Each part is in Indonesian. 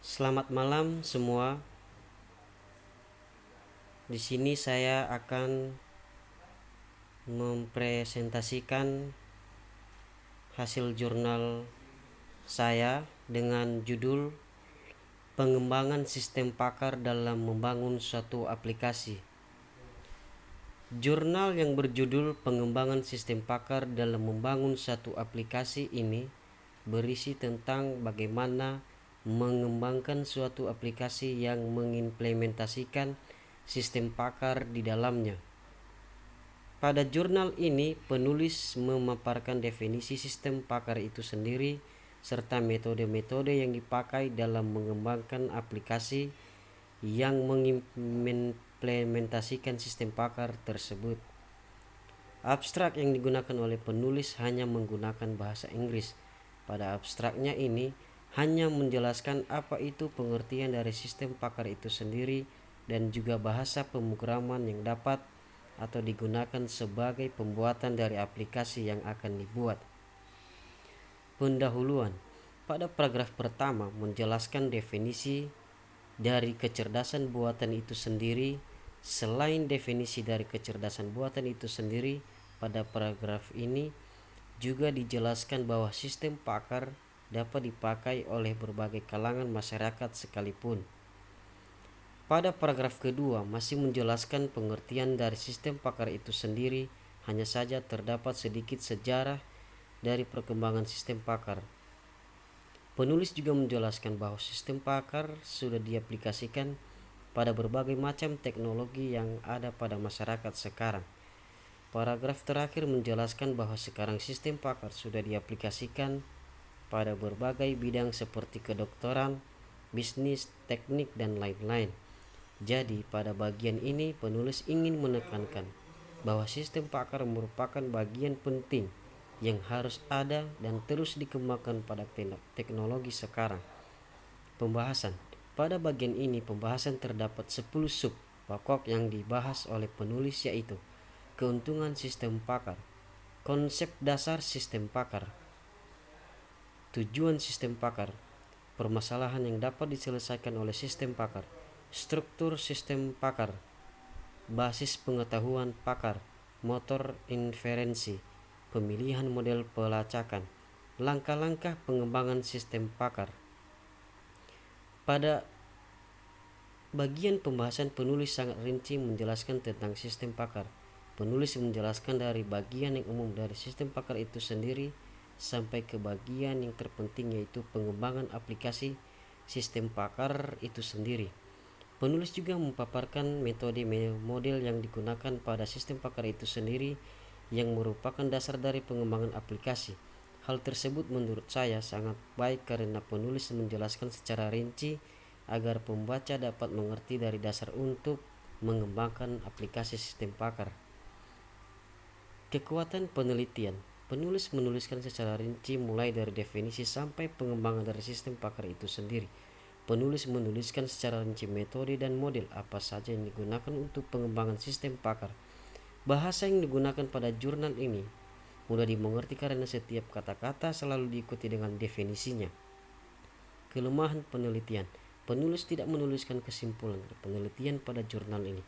Selamat malam semua. Di sini saya akan mempresentasikan hasil jurnal saya dengan judul Pengembangan Sistem Pakar dalam Membangun Suatu Aplikasi. Jurnal yang berjudul Pengembangan Sistem Pakar dalam Membangun Suatu Aplikasi ini berisi tentang bagaimana mengembangkan suatu aplikasi yang mengimplementasikan sistem pakar di dalamnya. Pada jurnal ini, penulis memaparkan definisi sistem pakar itu sendiri serta metode-metode yang dipakai dalam mengembangkan aplikasi yang mengimplementasikan sistem pakar tersebut. Abstrak yang digunakan oleh penulis hanya menggunakan bahasa Inggris. Pada abstraknya ini hanya menjelaskan apa itu pengertian dari sistem pakar itu sendiri dan juga bahasa pemrograman yang dapat atau digunakan sebagai pembuatan dari aplikasi yang akan dibuat. Pendahuluan. Pada paragraf pertama menjelaskan definisi dari kecerdasan buatan itu sendiri. Selain definisi dari kecerdasan buatan itu sendiri, pada paragraf ini juga dijelaskan bahwa sistem pakar dapat dipakai oleh berbagai kalangan masyarakat sekalipun. Pada paragraf kedua masih menjelaskan pengertian dari sistem pakar itu sendiri, hanya saja terdapat sedikit sejarah dari perkembangan sistem pakar. Penulis juga menjelaskan bahwa sistem pakar sudah diaplikasikan pada berbagai macam teknologi yang ada pada masyarakat sekarang. Paragraf terakhir menjelaskan bahwa sekarang sistem pakar sudah diaplikasikan pada berbagai bidang seperti kedokteran, bisnis, teknik, dan lain-lain. Jadi, pada bagian ini penulis ingin menekankan bahwa sistem pakar merupakan bagian penting yang harus ada dan terus dikembangkan pada teknologi sekarang. Pembahasan. Pada bagian ini pembahasan terdapat 10 sub pokok yang dibahas oleh penulis, yaitu keuntungan sistem pakar, konsep dasar sistem pakar, tujuan sistem pakar, permasalahan yang dapat diselesaikan oleh sistem pakar, struktur sistem pakar, basis pengetahuan pakar, motor inferensi, pemilihan model pelacakan, langkah-langkah pengembangan sistem pakar. Pada bagian pembahasan penulis sangat rinci menjelaskan tentang sistem pakar. Penulis menjelaskan dari bagian yang umum dari sistem pakar itu sendiri sampai ke bagian yang terpenting, yaitu pengembangan aplikasi sistem pakar itu sendiri. Penulis juga memaparkan metode model yang digunakan pada sistem pakar itu sendiri yang merupakan dasar dari pengembangan aplikasi. Hal tersebut menurut saya sangat baik karena penulis menjelaskan secara rinci agar pembaca dapat mengerti dari dasar untuk mengembangkan aplikasi sistem pakar. Kekuatan penelitian. Penulis menuliskan secara rinci mulai dari definisi sampai pengembangan dari sistem pakar itu sendiri. Penulis menuliskan secara rinci metode dan model apa saja yang digunakan untuk pengembangan sistem pakar. Bahasa yang digunakan pada jurnal ini mudah dimengerti karena setiap kata-kata selalu diikuti dengan definisinya. Kelemahan penelitian. Penulis tidak menuliskan kesimpulan penelitian pada jurnal ini.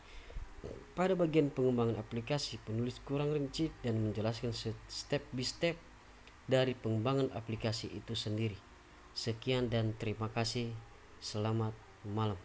Pada bagian pengembangan aplikasi, penulis kurang rinci dan menjelaskan step by step dari pengembangan aplikasi itu sendiri. Sekian dan terima kasih. Selamat malam.